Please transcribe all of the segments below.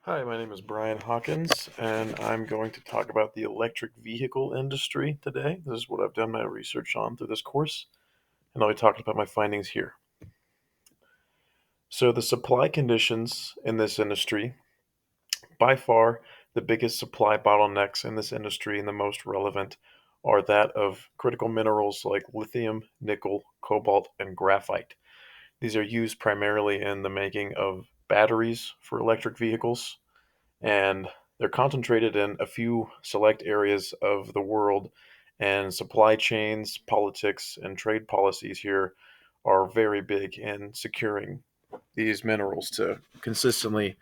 Hi, my name is Brian Hawkins, and I'm going to talk about the electric vehicle industry today. This is what I've done my research on through this course, and I'll be talking about my findings here. So, the supply conditions in this industry, by far the biggest supply bottlenecks in this industry and the most relevant are that of critical minerals like lithium, nickel, cobalt, and graphite. These are used primarily in the making of batteries for electric vehicles, and they're concentrated in a few select areas of the world. And supply chains, politics, and trade policies here are very big in securing these minerals to consistently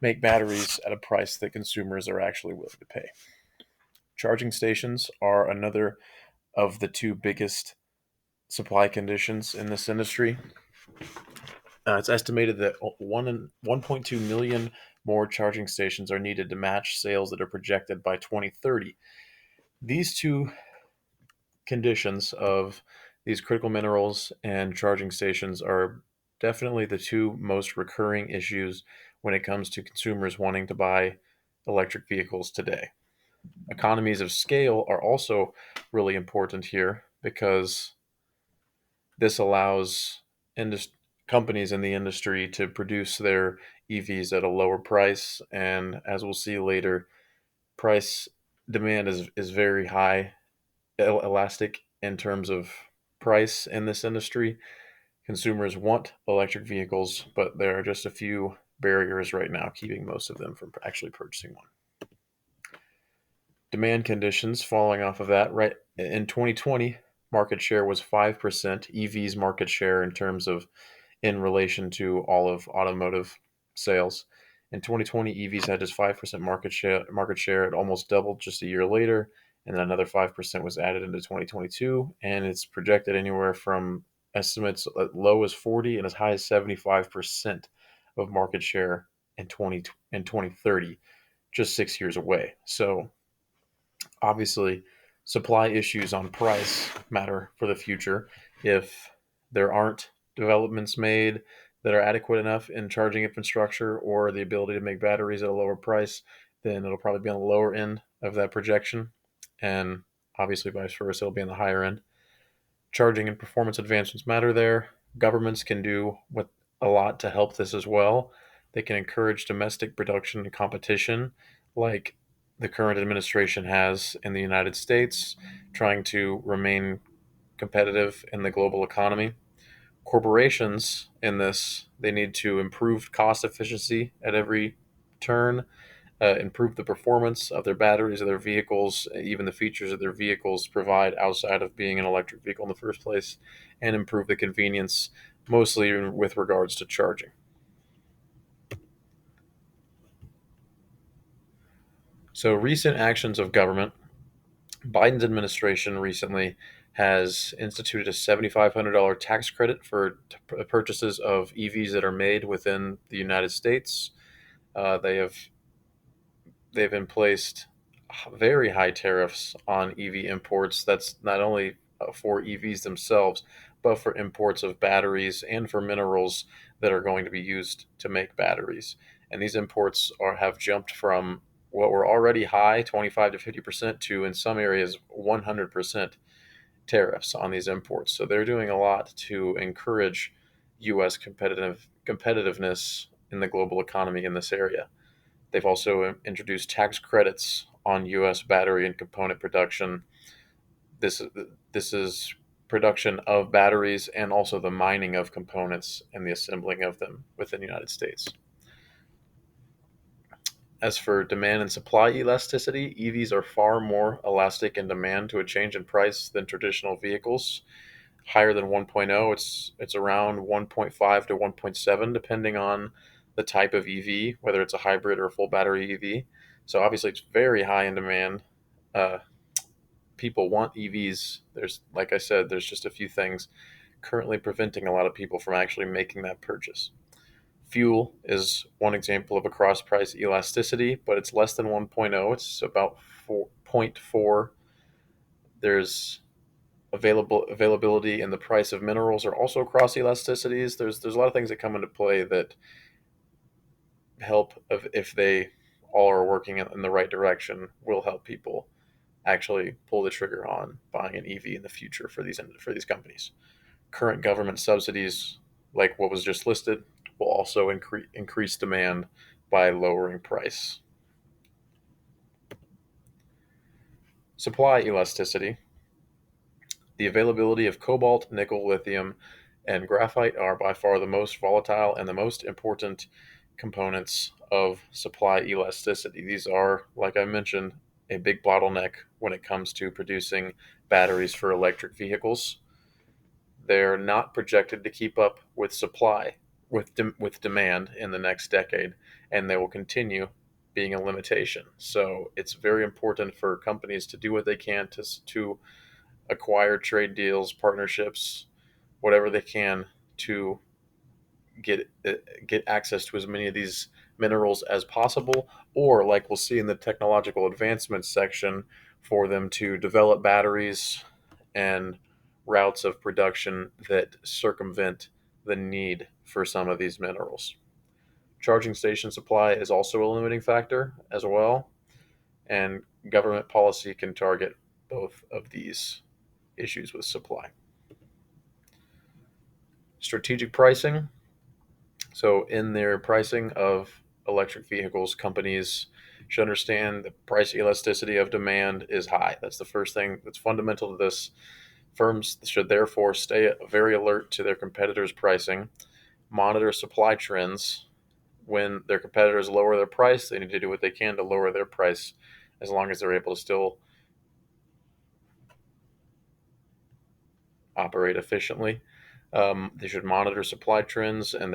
make batteries at a price that consumers are actually willing to pay. Charging stations are another of the two biggest supply conditions in this industry. It's estimated that 1.2 million more charging stations are needed to match sales that are projected by 2030. These two conditions of these critical minerals and charging stations are definitely the two most recurring issues when it comes to consumers wanting to buy electric vehicles today. Economies of scale are also really important here because this allows indus- companies in the industry to produce their EVs at a lower price. And as we'll see later, price demand is very high, elastic in terms of price in this industry. Consumers want electric vehicles, but there are just a few barriers right now keeping most of them from actually purchasing one. Demand conditions falling off of that, right? In 2020, market share was 5%. EV's market share in relation to all of automotive sales. In 2020, EVs had just 5% market share. It almost doubled just a year later, and then another 5% was added into 2022, and it's projected anywhere from estimates as low as 40 and as high as 75% of market share in 2030, just 6 years away. So obviously, supply issues on price matter for the future. If there aren't developments made that are adequate enough in charging infrastructure or the ability to make batteries at a lower price, then it'll probably be on the lower end of that projection. And obviously, vice versa, it'll be on the higher end. Charging and performance advancements matter there. Governments can do a lot to help this as well. They can encourage domestic production and competition, like the current administration has in the United States, trying to remain competitive in the global economy. Corporations in this, they need to improve cost efficiency at every turn, improve the performance of their batteries, of their vehicles, even the features that their vehicles provide outside of being an electric vehicle in the first place, and improve the convenience, mostly with regards to charging. So, recent actions of government. Biden's administration recently has instituted a $7,500 tax credit for purchases of EVs that are made within the United States. They've been placed very high tariffs on EV imports. That's not only for EVs themselves, but for imports of batteries and for minerals that are going to be used to make batteries. And these imports have jumped from what were already high, 25 to 50%, to in some areas 100% tariffs on these imports. So they're doing a lot to encourage U.S. competitiveness in the global economy in this area. They've also introduced tax credits on U.S. battery and component production. This this is production of batteries and also the mining of components and the assembling of them within the United States. As for demand and supply elasticity, EVs are far more elastic in demand to a change in price than traditional vehicles. Higher than 1.0, it's around 1.5 to 1.7 depending on the type of EV, whether it's a hybrid or a full battery EV. So obviously it's very high in demand. Uh, People want EVs. There's, like I said, there's just a few things currently preventing a lot of people from actually making that purchase. Fuel is one example of a cross price elasticity, but it's less than 1.0. It's about 4.4. There's availability and the price of minerals are also cross elasticities. There's a lot of things that come into play that help of if they all are working in the right direction, will help people actually pull the trigger on buying an EV in the future for these companies. Current government subsidies, like what was just listed, will also increase demand by lowering price. Supply elasticity. The availability of cobalt, nickel, lithium, and graphite are by far the most volatile and the most important components of supply elasticity. These are, like I mentioned, a big bottleneck when it comes to producing batteries for electric vehicles. They're not projected to keep up with supply, with demand in the next decade, and they will continue being a limitation. So it's very important for companies to do what they can to acquire trade deals, partnerships, whatever they can to get get access to as many of these minerals as possible, or like we'll see in the technological advancements section, for them to develop batteries and routes of production that circumvent the need for some of these minerals. Charging station supply is also a limiting factor as well, and government policy can target both of these issues with supply. Strategic pricing. So, in their pricing of electric vehicles, companies should understand the price elasticity of demand is high. That's the first thing that's fundamental to this. Firms should therefore stay very alert to their competitors' pricing, monitor supply trends. When their competitors lower their price, they need to do what they can to lower their price as long as they're able to still operate efficiently. They should monitor supply trends and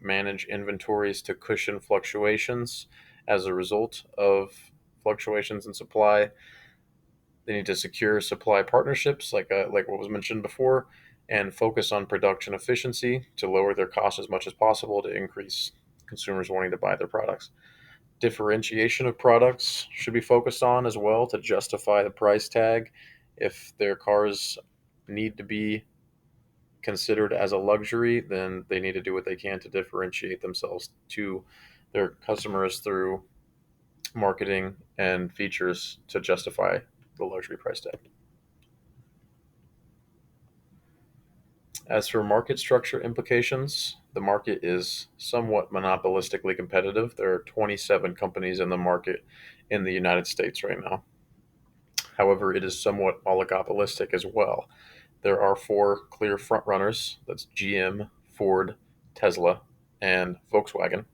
manage inventories to cushion fluctuations as a result of fluctuations in supply. They need to secure supply partnerships, like what was mentioned before, and focus on production efficiency to lower their costs as much as possible to increase consumers wanting to buy their products. Differentiation of products should be focused on as well to justify the price tag. If their cars need to be considered as a luxury, then they need to do what they can to differentiate themselves to their customers through marketing and features to justify the luxury price tag. As for market structure implications, the market is somewhat monopolistically competitive. There are 27 companies in the market in the United States right now. However, it is somewhat oligopolistic as well. There are four clear frontrunners. That's GM, Ford, Tesla, and Volkswagen.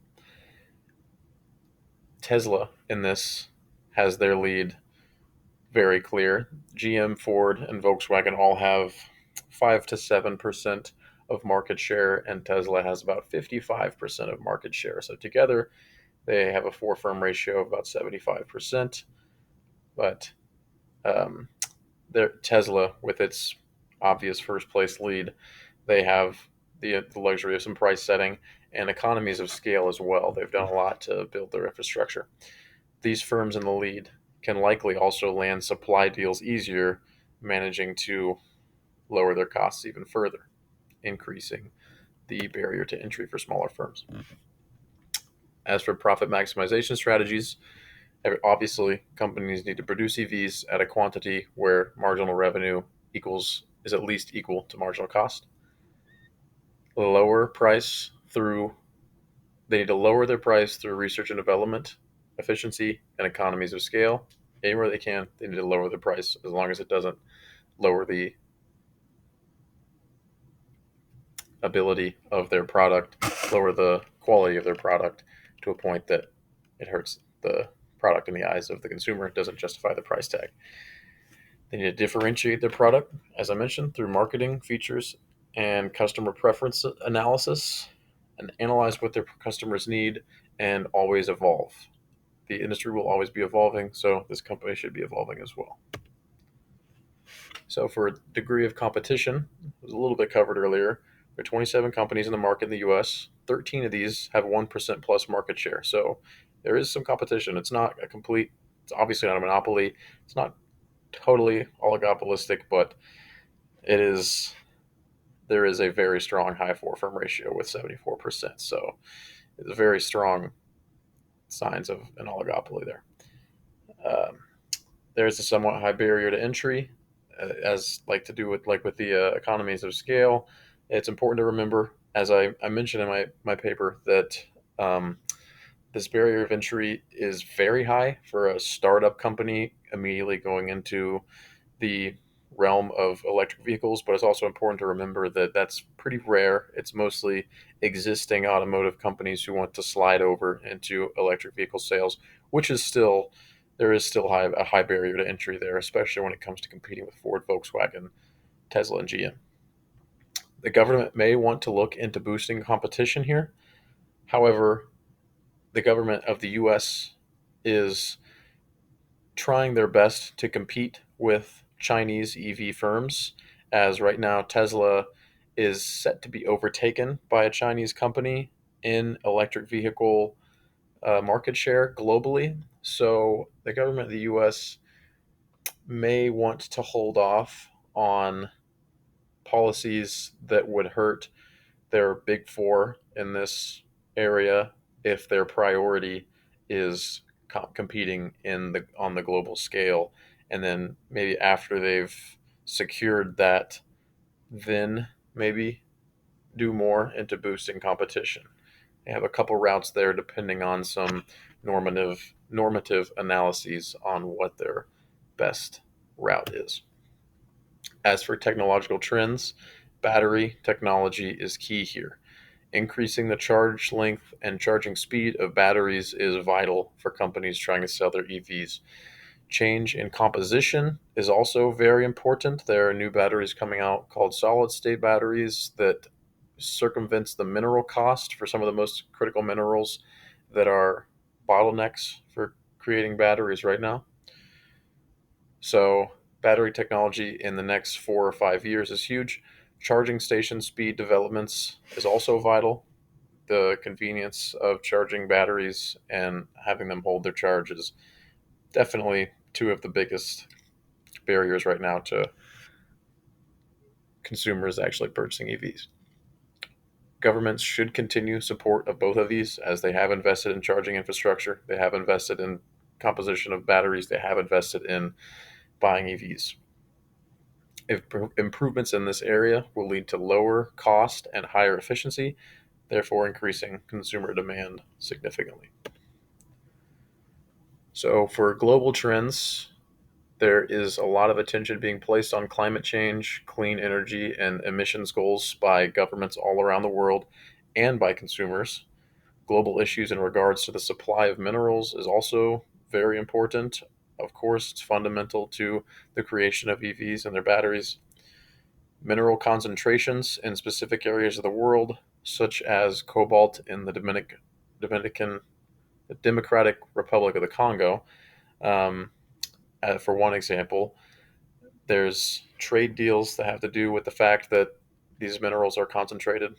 Tesla in this has their lead very clear. GM, Ford, and Volkswagen all have 5 to 7% of market share, and Tesla has about 55% of market share. So together, they have a four firm ratio of about 75%. But um, Tesla, with its obvious first place lead, they have the luxury of some price setting and economies of scale as well. They've done a lot to build their infrastructure. These firms in the lead can likely also land supply deals easier, managing to lower their costs even further, increasing the barrier to entry for smaller firms. As for profit maximization strategies, obviously companies need to produce EVs at a quantity where marginal revenue is at least equal to marginal cost. Lower price through They need to lower their price through research and development, efficiency, and economies of scale. Anywhere they can, they need to lower the price as long as it doesn't lower the ability of their product, lower the quality of their product to a point that it hurts the product in the eyes of the consumer. It doesn't justify the price tag. They need to differentiate their product, as I mentioned, through marketing, features, and customer preference analysis, and analyze what their customers need and always evolve. The industry will always be evolving, so this company should be evolving as well. So, for a degree of competition, it was a little bit covered earlier. There are 27 companies in the market in the US. 13 of these have 1% plus market share. So, there is some competition. It's obviously not a monopoly. It's not totally oligopolistic, but it is. There is a very strong high four firm ratio with 74%. So, it's a very strong signs of an oligopoly there. Um, there's a somewhat high barrier to entry, as like to do with the economies of scale. It's important to remember, as I mentioned in my paper, that um, this barrier of entry is very high for a startup company immediately going into the realm of electric vehicles, but it's also important to remember that that's pretty rare. It's mostly existing automotive companies who want to slide over into electric vehicle sales, which is still there is still a high barrier to entry there, especially when it comes to competing with Ford, Volkswagen, Tesla, and GM. The government may want to look into boosting competition here. However, the government of the US is trying their best to compete with Chinese EV firms, as right now Tesla is set to be overtaken by a Chinese company in electric vehicle market share globally. So the government of the US may want to hold off on policies that would hurt their big four in this area if their priority is competing in the on the global scale, and then maybe after they've secured that, then maybe do more into boosting competition. They have a couple routes there depending on some normative analyses on what their best route is. As for technological trends, battery technology is key here. Increasing the charge length and charging speed of batteries is vital for companies trying to sell their EVs. Change in composition is also very important. There are new batteries coming out called solid state batteries that circumvents the mineral cost for some of the most critical minerals that are bottlenecks for creating batteries right now. So, battery technology in the next 4 or 5 years is huge. Charging station speed developments is also vital. The convenience of charging batteries and having them hold their charge is definitely two of the biggest barriers right now to consumers actually purchasing EVs. Governments should continue support of both of these, as they have invested in charging infrastructure, they have invested in composition of batteries, they have invested in buying EVs. If improvements in this area will lead to lower cost and higher efficiency, therefore increasing consumer demand significantly. So, for global trends, there is a lot of attention being placed on climate change, clean energy, and emissions goals by governments all around the world and by consumers. Global issues in regards to the supply of minerals is also very important. Of course, it's fundamental to the creation of EVs and their batteries. Mineral concentrations in specific areas of the world, such as cobalt in the Dominican, the Democratic Republic of the Congo, um, for one example. There's trade deals that have to do with the fact that these minerals are concentrated.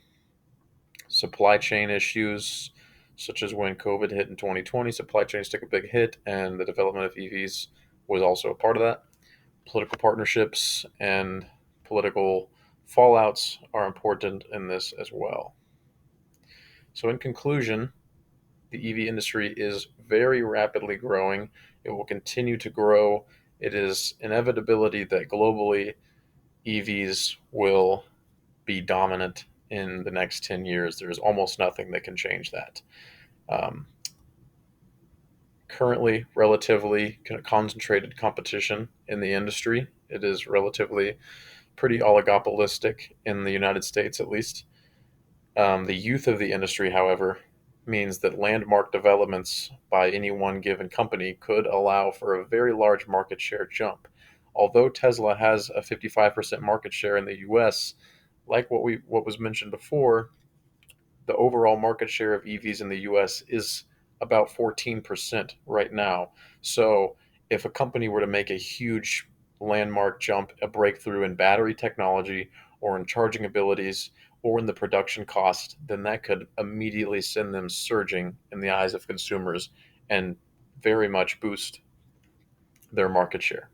Supply chain issues, such as when COVID hit in 2020, supply chains took a big hit, and the development of EVs was also a part of that. Political partnerships and political fallouts are important in this as well. So, in conclusion, the EV industry is very rapidly growing. It will continue to grow. It is inevitability that globally EVs will be dominant in the next 10 years. There's almost nothing that can change that. Um, Currently, relatively concentrated competition in the industry. It is relatively pretty oligopolistic in the United States, at least. The youth of the industry, however, means that landmark developments by any one given company could allow for a very large market share jump. Although Tesla has a 55% market share in the US, like what was mentioned before, the overall market share of EVs in the US is about 14% right now. So, if a company were to make a huge landmark jump, a breakthrough in battery technology or in charging abilities or in the production cost, then that could immediately send them surging in the eyes of consumers and very much boost their market share.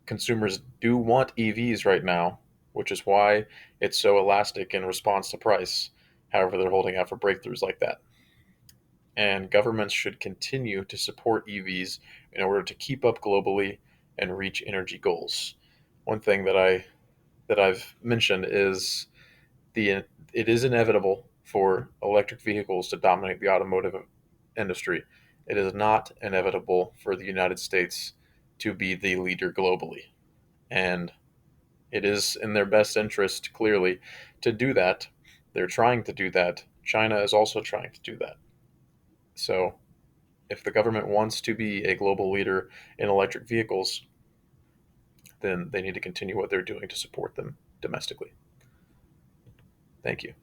Consumers do want EVs right now, which is why it's so elastic in response to price. However, they're holding out for breakthroughs like that. and governments should continue to support EVs in order to keep up globally and reach energy goals. One thing that I've mentioned is the it is inevitable for electric vehicles to dominate the automotive industry. It is not inevitable for the United States to be the leader globally. And it is in their best interest, clearly, to do that. They're trying to do that. China is also trying to do that. So, if the government wants to be a global leader in electric vehicles, then they need to continue what they're doing to support them domestically. Thank you.